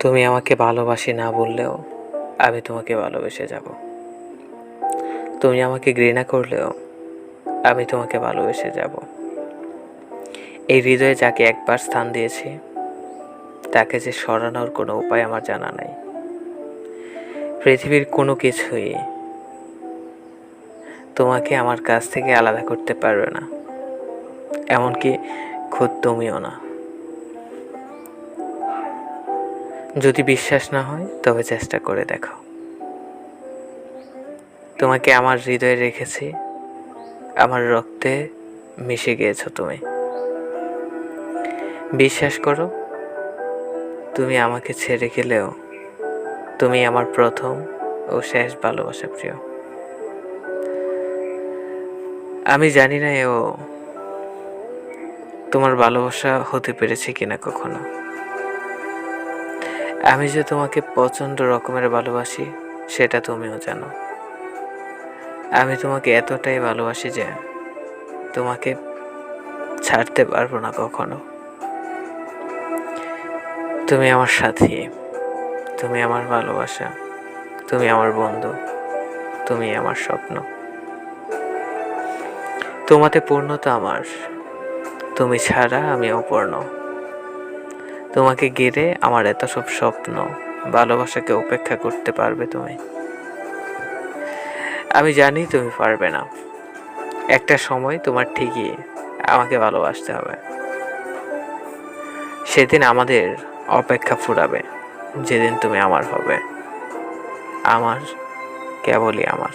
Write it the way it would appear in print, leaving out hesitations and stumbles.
তুমি আমাকে ভালোবাসি না বললেও আমি তোমাকে ভালোবেসে যাব। তুমি আমাকে ঘৃণা করলেও আমি তোমাকে ভালোবেসে যাব। এই হৃদয়ে যাকে একবার স্থান দিয়েছি তাকে যে সরানোর কোনো উপায় আমার জানা নাই। পৃথিবীর কোনো কিছুই তোমাকে আমার কাছ থেকে আলাদা করতে পারবে না, এমনকি খোদ তুমিও না। যদি বিশ্বাস না হয় তবে চেষ্টা করে দেখো। তোমাকে আমার হৃদয়ে রেখেছি, আমার রক্তে মিশে গিয়েছো তুমি। বিশ্বাস করো, তুমি আমাকে ছেড়ে গেলেও তুমি আমার প্রথম ও শেষ ভালোবাসা প্রিয়। আমি জানি না এও তোমার ভালোবাসা হতে পেরেছে কিনা কখনো। আমি যে তোমাকে প্রচণ্ড রকমের ভালোবাসি সেটা তুমিও জানো। আমি তোমাকে এতটাই ভালোবাসি যে তোমাকে ছাড়তে পারবো না কখনো। তুমি আমার সাথী, তুমি আমার ভালোবাসা, তুমি আমার বন্ধু, তুমি আমার স্বপ্ন। তোমাতে পূর্ণতা আমার, তুমি ছাড়া আমি অপূর্ণ। তোমাকে ঘিরে আমার এত সব স্বপ্ন, ভালোবাসাকে উপেক্ষা করতে পারবে তুমি? আমি জানি তুমি পারবে না। একটা সময় তোমার ঠিকই আমাকে ভালোবাসতে হবে। সেদিন আমাদের অপেক্ষা ফুরাবে, যেদিন তুমি আমার হবে, আমার, কেবলই আমার।